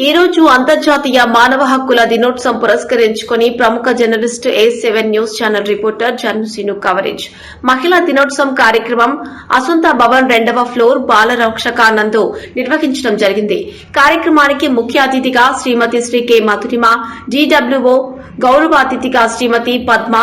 ఈ రోజు అంతర్జాతీయ మానవ హక్కుల దినోత్సవం పురస్కరించుకుని ప్రముఖ journalist A7 news channel reporter Jannuseenu coverage మహిళా దినోత్సవం కార్యక్రమం అసంత భవన్ 2వ ఫ్లోర్ బాల రక్షకానందు నిర్వహించడం జరిగింది. కార్యక్రమానికి ముఖ్య అతిథిగా శ్రీమతి శ్రీ కె మధురిమ, DWO, గౌరవ అతిథిగా Shrimati Padma,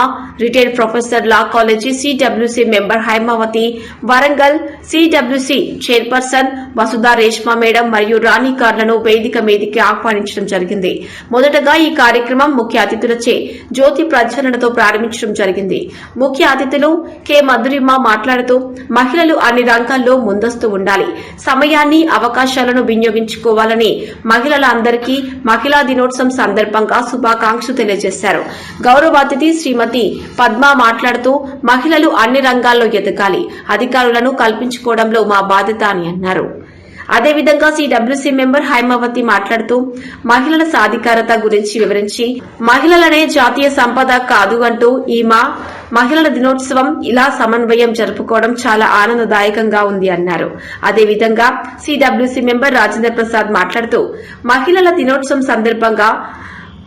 retired professor law college, CWC member Haimavathi, Warangal CWC chairperson Vasudha Reshma madam మరియు రాణికార్లను వేదిక మీదికి ఆహ్వానించడం జరిగింది. మొదటగా ఈ కార్యక్రమం ముఖ్య అతిథులచే జ్యోతి ప్రజ్వలనతో ప్రారంభించడం జరిగింది. ముఖ్య అతిథులు కె మధురిమ మాట్లాడుతూ మహిళలు అన్ని రంగాల్లో ముందస్తు ఉండాలి, సమయాన్ని అవకాశాలను వినియోగించుకోవాలని మహిళలందరికీ మహిళా దినోత్సవం సందర్భంగా శుభాకాంక్షలు తెలియజేశారు. గౌరవ అతిథి శ్రీమతి పద్మ మాట్లాడుతూ మహిళలు అన్ని రంగాల్లో ఎదగాలి, అధికారులను కల్పించుకోవడంలో మా బాధ్యత అని అన్నారు. అదేవిధంగా CWC మెంబర్ హైమావతి మాట్లాడుతూ మహిళల సాధికారత గురించి వివరించి మహిళలనే జాతీయ సంపద కాదు అంటూ ఈ మహిళల దినోత్సవం ఇలా సమన్వయం జరుపుకోవడం చాలా ఆనందదాయకంగా ఉంది అన్నారు. అదేవిధంగా CWC మెంబర్ రాజేంద్ర ప్రసాద్ మాట్లాడుతూ మహిళల దినోత్సవం సందర్భంగా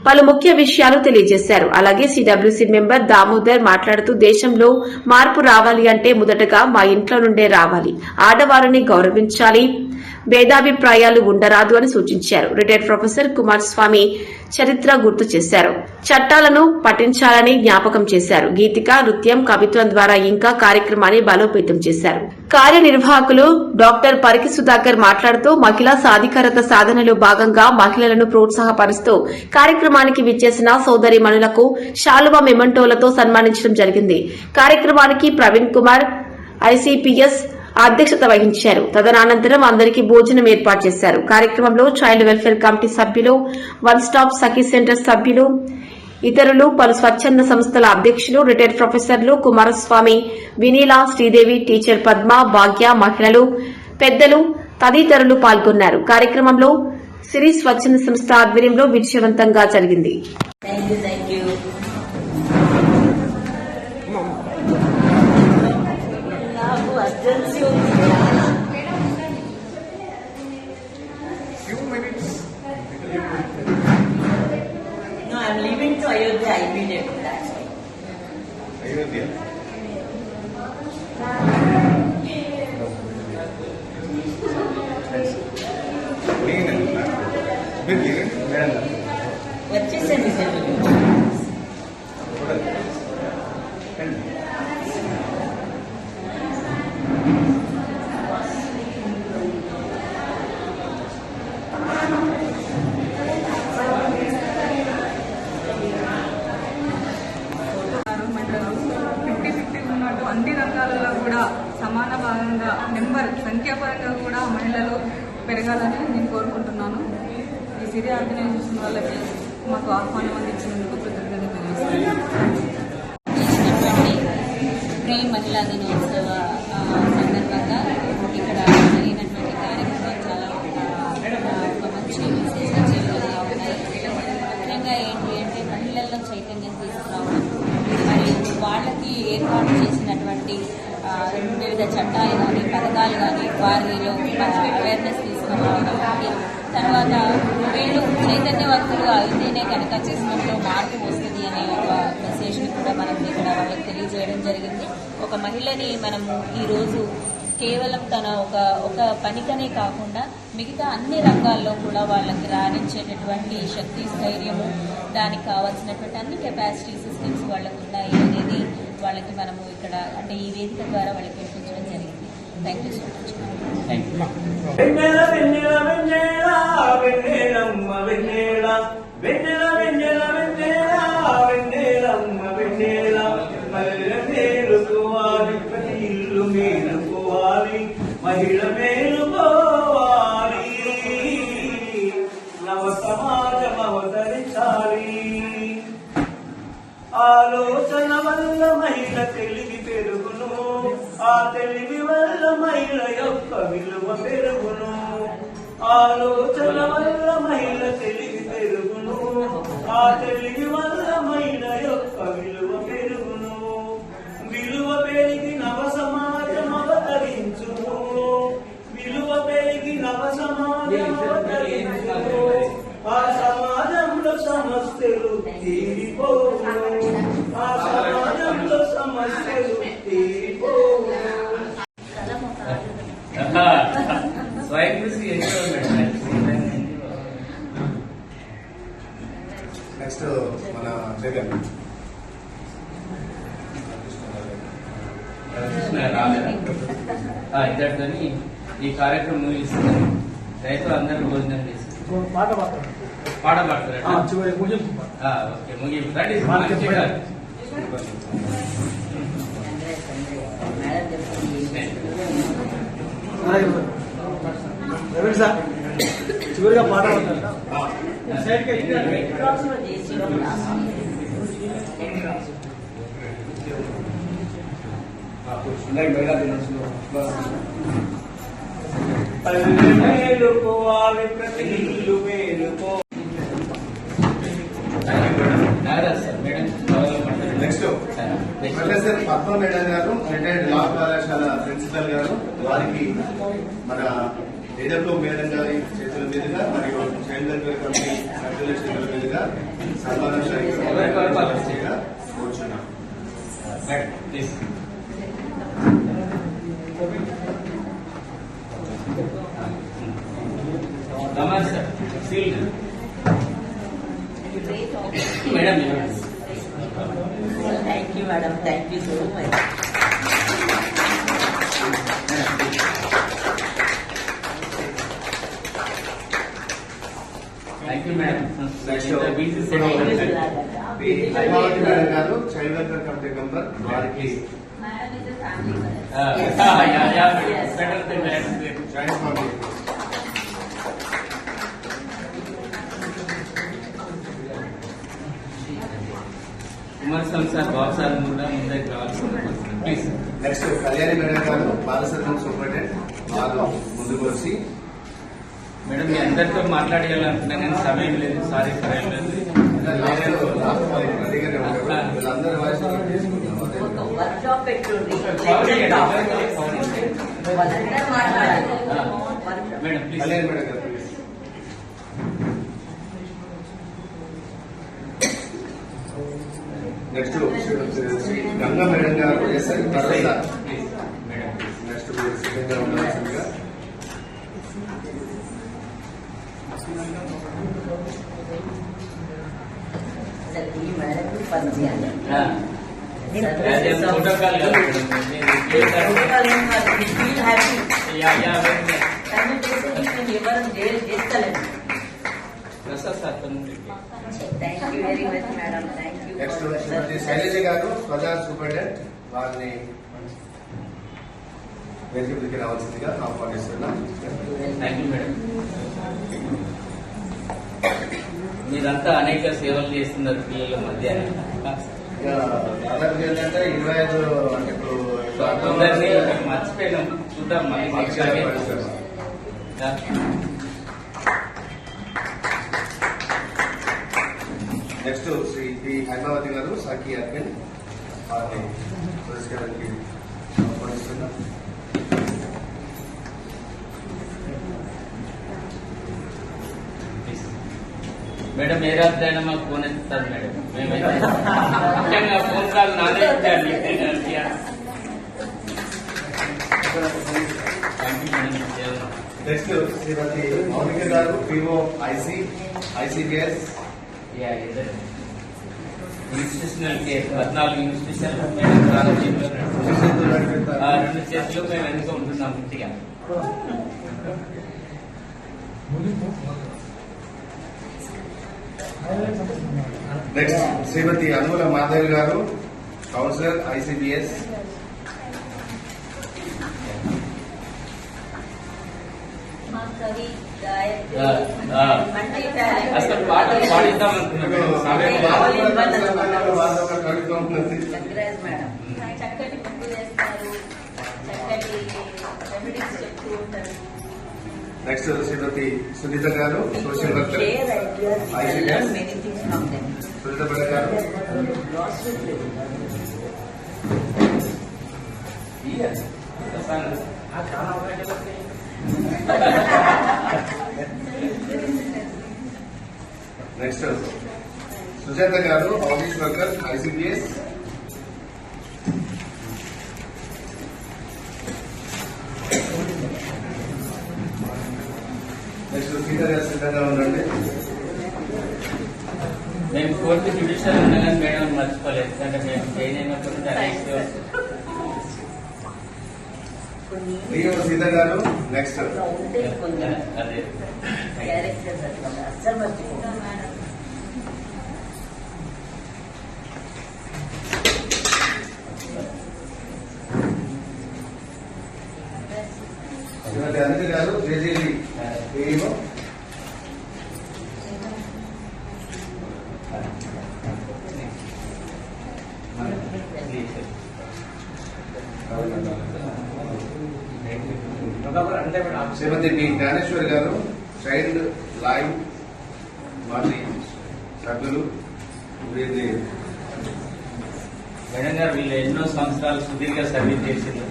పలు ముఖ్య విషయాలు తెలియజేశారు. అలాగే CWC మెంబర్ దామోదర్ మాట్లాడుతూ దేశంలో మార్పు రావాలి అంటే మొదటగా మా ఇంట్లో నుండే రావాలి, ఆడవారిని గౌరవించాలి, భేదాభిప్రాయాలు ఉండరాదు అని సూచించారు. రిటైర్డ్ ప్రొఫెసర్ కుమారస్వామి చరిత్ర గుర్తు చేశారు. చట్టాలను పఠించాలని జ్ఞాపకం చేశారు. గీతిక, నృత్యం, కవిత్వం ద్వారా ఇంకా కార్యక్రమాన్ని బలోపేతం చేశారు. కార్యనిర్వాహకులు డాక్టర్ పరికి సుధాకర్ మాట్లాడుతూ మహిళా సాధికారత సాధనలో భాగంగా మహిళలను ప్రోత్సాహపరుస్తూ కార్యక్రమానికి విచ్చేసిన సోదరీమణులకు శాలువా మెమంటోలతో సన్మానించడం జరిగింది. కార్యక్రమానికి ప్రవీణ్ కుమార్ ICPS అధ్యక్షత వహించారు. తదనంతరం అందరికీ భోజనం ఏర్పాటు చేశారు. కార్యక్రమంలో చైల్డ్ వెల్ఫేర్ కమిటీ సభ్యులు, వన్ స్టాప్ సఖీ సెంటర్ సభ్యులు, ఇతరులు, పలు స్వచ్ఛంద సంస్థల అధ్యక్షులు, రిటైర్డ్ ప్రొఫెసర్లు కుమారస్వామి, వినీల, శ్రీదేవి, టీచర్ పద్మ, భాగ్య, మహిళలు, పెద్దలు తదితరులు పాల్గొన్నారు. కార్యక్రమంలో సిరి స్వచ్ఛంద సంస్థ ఆధ్వర్యంలో విజయవంతంగా జరిగింది. No, I'm leaving to Ayodhya immediately. That's why. Ayodhya. వచ్చేసండి సార్. అన్ని రంగాలలో కూడా సమాన భాగంగా సంఖ్యాపరంగా కూడా మహిళలు పెరగాలని నేను కోరుకుంటున్నాను. ఈ సిరి ఆర్గనైజేషన్ వాళ్ళకి మాకు ఆహ్వానం అందించినందుకు కృతజ్ఞతలు తెలియజేస్తున్నాను. మహిళా దినోత్సవ సందర్భంగా ఇక్కడ జరిగినటువంటి కార్యక్రమం చాలా ఒక మంచి మెసేజ్ వచ్చేవిధంగా ఉన్నాయి. ముఖ్యంగా ఏంటి అంటే మహిళల్లో చైతన్యం తీసుకురావడం, మరియు వాళ్ళకి ఏర్పాటు చేసినటువంటి వివిధ చట్టాలు కానీ పథకాలు కానీ వారిలో అవేర్నెస్ తీసుకురావడం, తర్వాత వీళ్ళు చైతన్యవంతులుగా అయితేనే కనుక చేసినట్లో మార్పు వస్తుంది అనే ఒక మెసేజ్ని కూడా మనం ఇక్కడ వాళ్ళకి తెలియజేయడం జరిగింది. ఒక మహిళని మనము ఈరోజు కేవలం తన ఒక పనికనే కాకుండా మిగతా అన్ని రంగాల్లో కూడా వాళ్ళకి రాణించేటటువంటి శక్తి, స్థైర్యము, దానికి కావాల్సినటువంటి అన్ని కెపాసిటీ సిస్టమ్స్ వాళ్ళకు ఉన్నాయి అనేది వాళ్ళకి మనము ఇక్కడ అంటే ఈ వేదిక ద్వారా వాళ్ళకి వినిపించడం జరిగింది. Thank you so much. మహిళ మేలుకోవాలి, నవ సమాజం అవతరించాలి. ఆలోచన వల్ల మహిళ తెలివి పెరుగును, ఆ తెలివి వల్ల మహిళ యొక్క విలువ పెరుగును. ఆలోచన వల్ల మహిళ తెలివి పెరుగును, ఆ తెలివి వల్ల మహిళ యొక్క విలువ పెరుగును. విలువ పెరిగి నవ సమాజం అవతరించును, విలువ పెరిగి నవ సమాజం అవతరించును. రాలేదా ఇద్దరితో ఈ కార్యక్రమం ముగిస్తున్నాను. రైతులు అందరూ భోజనం చేసి పాట పాడతారు. ఓకే ముగింపు రండి. చివరిగా పాట మేలుకోవాలి ప్రతి ఇల్లు మేలుకో. నెక్స్ట్ ప్రొఫెసర్ పద్మ మేడం గారు, రిటైర్డ్ లా కళాశాల ప్రిన్సిపల్ గారు, వారికి మన ఏడబ్ల్యూ మేడం గారి చేతుల మీదుగా మరియు చైల్డ్ వెల్ఫేర్ కమిటీ సభ్యుల చేతుల మీదుగా సన్మాన కూర్చున్నాం. Madam Thank you, madam. Thank you so much. Thank you madam. Haimavathi madam గారు, చైల్డ్ వెల్ఫేర్ కమిటీ మెంబర్, వారికి joint family. Kumar sir Babu sir కూడా ముందరికి రావాల్సింది ప్లీజ్. నెక్స్ట్ కళ్యాణి మేడం గారు, బాలసత్వం సూపరింటెండెంట్, వారు ముందుకు వచ్చి మేడం మీ అందరితో మాట్లాడేయాలనుకున్నా కానీ సమయం లేదు. సారీ సమయం లేదు. వీళ్ళందరి వాయిస్ వర్క్షాప్ పెట్టుండి మేడం ప్లీజ్. కళ్యాణి మేడం గారు. నెక్స్ట్ శ్రీ గంగా మేడం గారు, ఎస్ఐ భరోసా. నెక్స్ట్ సిద్ధంగా ఉండాల్సిందిగా. ఈ మేడం పనిచేయాలి. ప్రోటోకాల్ ఎవరు చేస్తలేదు. Prasad sir thank you very much madam. Thank you. Next Shrimati Shailaja గారు, ప్రధాన సూపరింటెండెంట్, వారిని వేదికకి రావాల్సిందిగా ఆహ్వానిస్తున్నాం. Thank you madam. మీరంతా అనేక సేవలు చేస్తున్నారు పిల్లల మధ్య. అదొకటి ఏంటంటే 25 అంటే ఇప్పుడు అందరినీ మర్చిపోయినాం. చూద్దాం మళ్ళీ next next Shri P Haimavathi గారు, సాకి అర్పిన్, వారిని పురస్కారానికి ఆహ్వానిస్తున్నాం. మేడం ఏ రాత్రి అయినా మాకు ఫోన్ ఎత్తుతారు మేడం. మేమైతే ముఖ్యంగా ఫోన్ కాల్ నాదే ఇచ్చాను. నెక్స్ట్ శ్రీమతి మౌనిక గారు, పిఓ ఐసీబీఎస్. ఇన్స్టిట్యూషనల్ కేర్ 14 ఇన్స్టిట్యూషన్ రెండు చేతులు మేము వెనుక ఉంటున్నాం పూర్తిగా. నెక్స్ట్ శ్రీమతి అనుగుల మాధవ్ గారు, కౌన్సిలర్ ఐసీబీఎస్. అసలు పాటలు పాడిద్దాం అనుకున్నాం. చక్కటి పనులు చేస్తారు, చక్కటి రెమెడీస్ చెప్తూ ఉంటారు. నెక్స్ట్ శ్రీమతి సునీత గారు, సోషల్ వర్కర్ ఐసీబీఎస్. సునీత మేడం గారు. నెక్స్ట్ సుజాత గారు, ఆఫీస్ వర్కర్ ఐసీబీఎస్. నెక్స్ట్ సీనియర్ గారు సిద్ధంగా ఉండండి. మేము 4th జ్యుడిషియల్ ఉండగానే మేడం మర్చిపోలేదు. ఎందుకంటే మేము ట్రైన్ అయినప్పుడు డిఓ సీత గారు నెక్స్ట్ అదే క్యారెక్టర్స్ అట్లా అస్సలు మర్చిపో శ్రీమతి అనిత గారు JJB DO Shrimati T Gnaneshwari గారు చైల్డ్ లైన్ మాజీ సభ్యులు వీరిని మేడం గారు వీళ్ళు ఎన్నో సంవత్సరాలు సుదీర్ఘ సర్వీస్ చేసిండ్రు,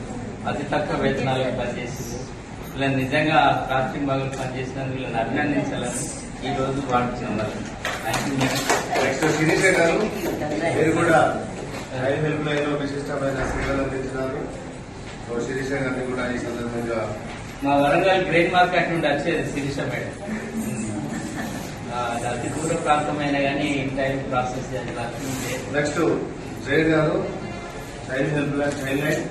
అతి తక్కువ వేతనాలకు పనిచేసిండ్రు. వీళ్ళని నిజంగా రాత్రి మగలు పనిచేసినందుకు వీళ్ళని అభినందించాలని ఈ రోజు వాడుతున్నారు. నెక్స్ట్ శిరీష గారు మీరు కూడా చైల్డ్ హెల్ప్ లైన్ లో విశిష్టమైన సేవలు అందించినారు. సో శిరీష గారిని కూడా ఈ సందర్భంగా మా వరంగల్ గ్రెయిన్ మార్కెట్ నుండి వచ్చేది శిరీష మేడం. అతి దూర ప్రాంతమైన కానీ టైం ప్రాసెస్ చేయాలి. నెక్స్ట్ జయ గారు child help line child line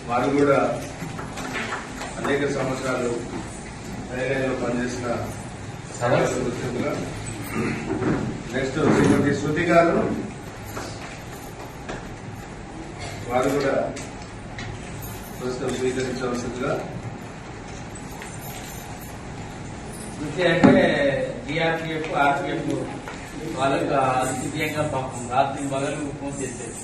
వారు కూడా అనేక సంవత్సరాలు చైల్డ్ లైన్ లో పనిచేసిన గుర్తింపుగా. నెక్స్ట్ శ్రీమతి శృతి గారు వారు కూడా ప్రస్తుతం స్వీకరించవలసిందిగా. వృత్తి అంటే డిఆర్పిఎఫ్ ఆర్పిఎఫ్ వాళ్ళకు అద్వితీయంగా పాపం రాత్రి పగలు ఫోన్ చేసేది.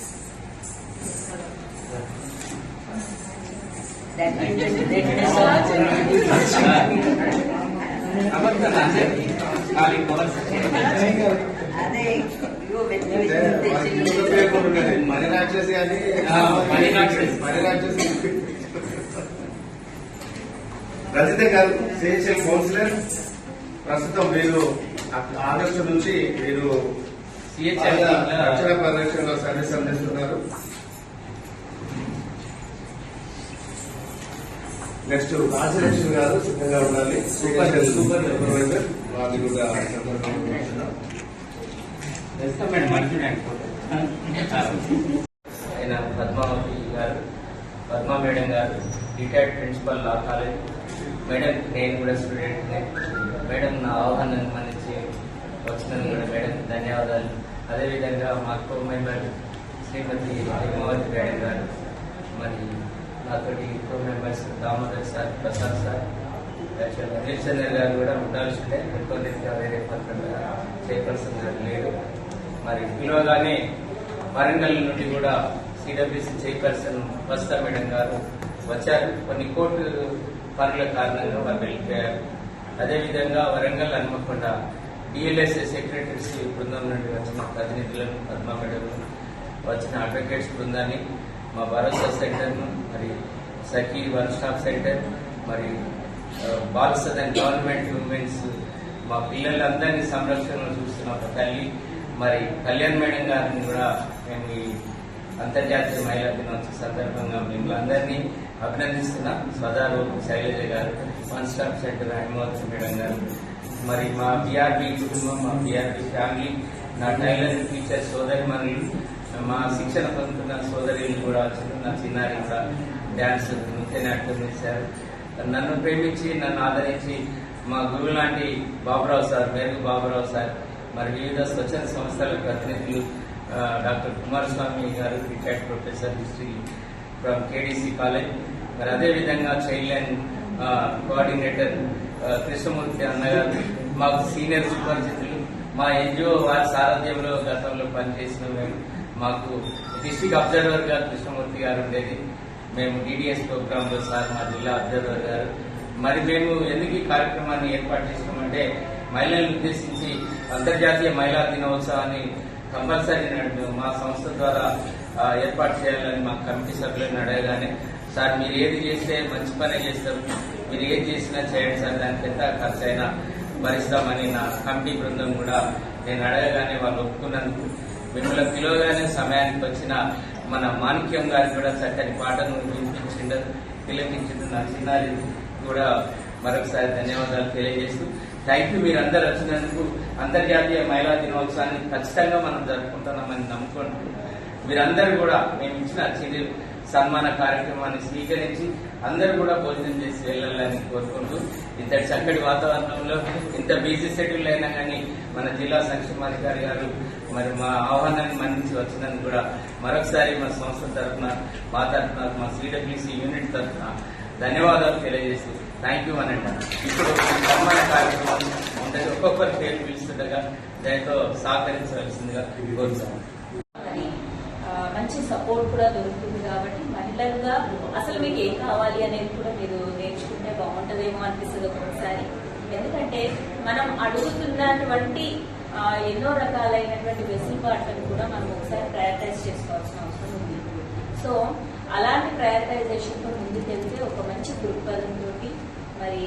ఖాళీ అదే మనీ రాక్షసి అని మనీ రాక్షసి. మనీ రాక్షసి రజిత గారు సిహెచ్ఎల్ కౌన్సిలర్. ప్రస్తుతం మీరు ఆగస్టు నుంచి మీరు రక్షణ పరిరక్షణలో సర్వీస్ అందిస్తున్నారు. నెక్స్ట్ రాజలక్ష్మి గారు సిద్ధంగా ఉండాలి. సూపర్వైజర్ వారిని కూడా మేడం మంచిదండి. ఆయన పద్మావతి గారు, పద్మా మేడం గారు retired principal law college madam. నేను కూడా స్టూడెంట్ని మేడం. నా ఆహ్వానాన్ని మన్నించి వచ్చినందుకు కూడా మేడం ధన్యవాదాలు. అదేవిధంగా మా co member Shrimati Padmavathi madam గారు, మరి నాతోటి co members Damodar sir, Prasad sir, Anil Chandra గారు కూడా ఉండాల్సిందే. ఎక్కువ వేరే పత్రంగా చైర్పర్సన్ గారు లేరు. మరి పిలవగానే వరంగల్ నుండి కూడా సిడబ్ల్యూసీ చైర్పర్సన్ వస్తా మేడం గారు వచ్చారు. కొన్ని కోర్టు పనుల కారణంగా వారు వెళ్ళిపోయారు. అదేవిధంగా వరంగల్ హన్మకొండ డిఎల్ఎస్ఏ సెక్రటరీస్ బృందం నుండి వచ్చిన ప్రతినిధులను, పద్మా మేడం వచ్చిన అడ్వకేట్స్ బృందాన్ని, మా భరోసా సెంటర్ను, మరి సఖీ వన్ స్టాప్ సెంటర్, మరి బాల్ సదన్ గవర్నమెంట్ ఉమెన్స్, మా పిల్లలందరినీ సంరక్షణలో చూస్తున్న ఒక తల్లి, మరి కళ్యాణ్ మేడం గారిని కూడా మేము ఈ అంతర్జాతీయ మహిళా దినోత్సవ సందర్భంగా మిమ్మల్ని అందరినీ అభినందిస్తున్నాం. సదారు శైలజ గారు, one stop centre Haimavathi madam గారు, మరి మా బీఆర్బీ కుటుంబం, మా బీఆర్బీ ఫ్యామిలీ, నా టైలరింగ్ టీచర్ సోదరిమణులు, మా శిక్షణ పొందుతున్న సోదరులు కూడా వచ్చారు. నా చిన్నారి కూడా డ్యాన్స్ నృత్యనాట్యం చేశారు. నన్ను ప్రేమించి నన్ను ఆదరించి మా గురువు లాంటి బాబురావు సార్, మెరుగు బాబురావు సార్, మరి వివిధ స్వచ్ఛంద సంస్థల ప్రతినిధులు, డాక్టర్ కుమారస్వామి గారు retired professor history from KDC college, మరి అదేవిధంగా చైల్డ్ లైన్ కోఆర్డినేటర్ కృష్ణమూర్తి అన్నగారు, మాకు సీనియర్ సుపరిచితులు, మా ఎన్జిఓ వారి సారథ్యంలో గతంలో పనిచేసిన మేము, మాకు డిస్ట్రిక్ట్ అబ్జర్వర్ గా కృష్ణమూర్తి గారు ఉండేది. మేము డిడిఎస్ ప్రోగ్రామ్ లో సార్ మా జిల్లా అబ్జర్వర్ గారు. మరి మేము ఎందుకు ఈ కార్యక్రమాన్ని ఏర్పాటు చేసినామంటే మహిళలను ఉద్దేశించి అంతర్జాతీయ మహిళా దినోత్సవాన్ని కంపల్సరీ మా సంస్థ ద్వారా ఏర్పాటు చేయాలని మా కమిటీ సభ్యులను అడగగానే, సార్ మీరు ఏది చేస్తే మంచి పనే చేస్తారు, మీరు ఏది చేసినా చేయండి సార్, దానికి ఎంత ఖర్చు అయినా భరిస్తామని నా కమిటీ బృందం కూడా నేను అడగగానే వాళ్ళు ఒప్పుకున్నందుకు, మిమ్మల్ని పిలవగానే సమయానికి వచ్చిన మన మాణిక్యం గారికి కూడా చక్కని పాటను వినిపించిండు, తిలకించిండు. నా చిన్నారి కూడా మరొకసారి ధన్యవాదాలు తెలియజేస్తూ, థ్యాంక్ యూ మీరందరూ వచ్చినందుకు. అంతర్జాతీయ మహిళా దినోత్సవాన్ని ఖచ్చితంగా మనం జరుపుకుంటున్నామని నమ్ముకుంటూ, మీరందరూ కూడా మేము ఇచ్చిన సన్మాన కార్యక్రమాన్ని స్వీకరించి అందరూ కూడా భోజనం చేసి వెళ్ళాలని కోరుకుంటూ ఇంతటి చక్కటి వాతావరణంలో ఇంత బిజీ షెడ్యూల్ అయినా కానీ మన జిల్లా సంక్షేమాధికారి గారు మరి మా ఆహ్వానాన్ని మన్నించి వచ్చినందుకు కూడా మరొకసారి మా సంస్థ తరఫున మా తరఫున మా సిడబ్ల్యూసీ యూనిట్ తరఫున ధన్యవాదాలు తెలియజేసి థ్యాంక్ యూ అని అంటారు. ఇప్పుడు సన్మాన కార్యక్రమం ఉంటుంది. ఒక్కొక్కరు పేరు పిలుస్తుండగా దాంతో సహకరించవలసిందిగా కోరుతాను. మంచి సపోర్ట్ కూడా దొరుకుతుంది కాబట్టి మహిళలుగా అసలు మీకు ఏం కావాలి అనేది కూడా మీరు నేర్చుకుంటే బాగుంటుందేమో అనిపిస్తుంది ఒక్కొక్కసారి. ఎందుకంటే మనం అడుగుతున్నటువంటి ఎన్నో రకాలైనటువంటి వెసులుబాట్లను కూడా మనం ఒకసారి ప్రయారిటైజ్ చేసుకోవాల్సిన అవసరం ఉంది. సో అలాంటి ప్రయారిటైజేషన్తో ముందుకెళ్తే ఒక మంచి దృక్పథంతో మరి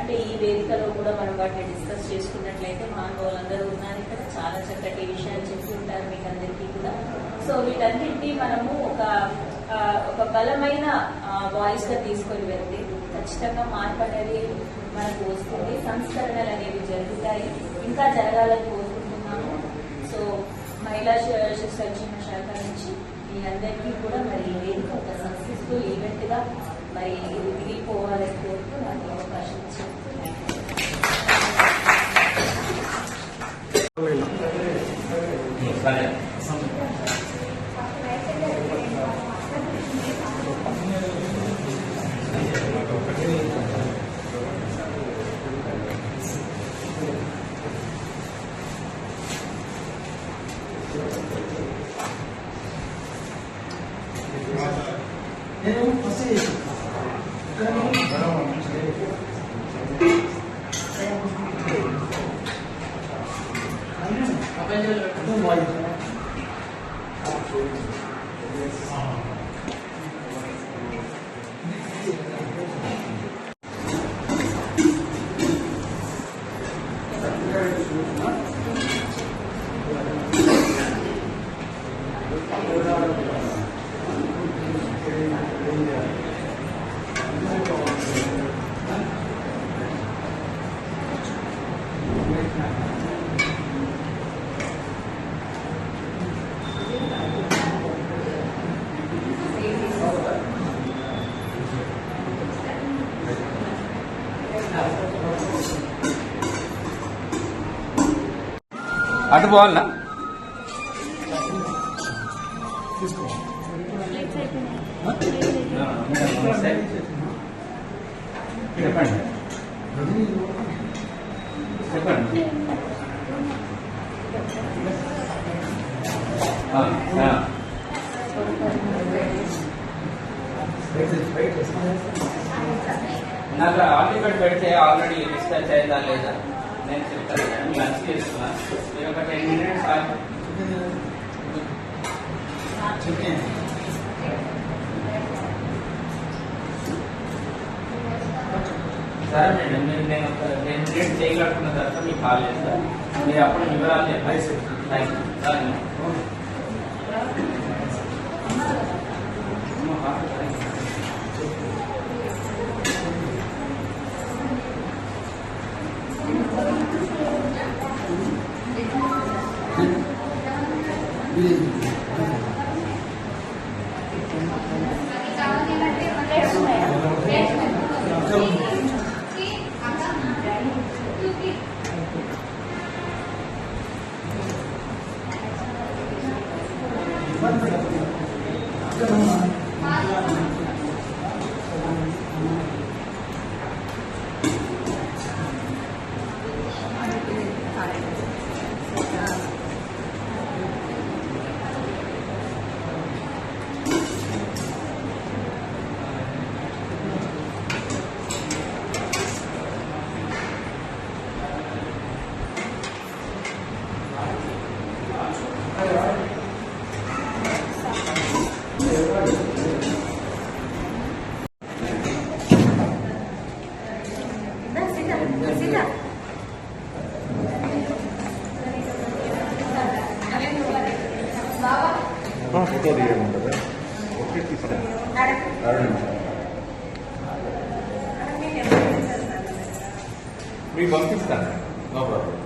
అంటే ఈ వేదికలో కూడా మనం వాటిని డిస్కస్ చేసుకున్నట్లయితే మానవులందరూ ఉన్నారు ఇక్కడ, చాలా చక్కటి విషయాలు చెప్పి ఉంటారు మీకు అందరికీ కూడా. సో వీటన్నింటినీ మనము ఒక బలమైన వాయిస్ గా తీసుకొని వెళ్తే ఖచ్చితంగా మార్పు అనేది మనకు వస్తుంది, సంస్కరణలు అనేవి జరుగుతాయి, ఇంకా జరగాలని కోరుకుంటున్నాము. సో మహిళా శిశు సంక్షేమ శాఖ నుంచి మీ అందరికీ కూడా మరి ఈ వేదిక ఒక సక్సెస్ఫుల్ ఈవెంట్ గా మరి ఇది మిగిలిపోవాలని కోరుతూ నాకు అవకాశం ఇచ్చింది. అటు పోవాలనా? చెప్పండి చెప్పండి. నాకు ఆర్టికల్ పెడితే ఆల్రెడీ డిస్కస్ అయిందా లేదా నేను చెప్తాను. లంచ్ చేస్తున్నా, మీరు ఒక 10 minutes సరే మేడం, నేను ఒక 10 minutes చేయగలుగుతున్న తర్వాత మీకు కాల్ చేస్తాను. మీరు అప్పుడు వివరాలు చెప్పండి. ఫోటో తీయమంటారా? ఓకే, తీస్తాను. మీకు పంపిస్తాను, నో ప్రాబ్లం.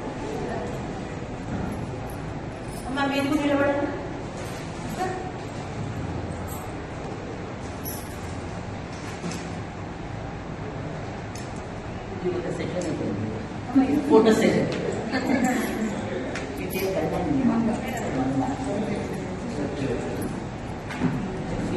మీరు నిలబడండి. Photo session Manga.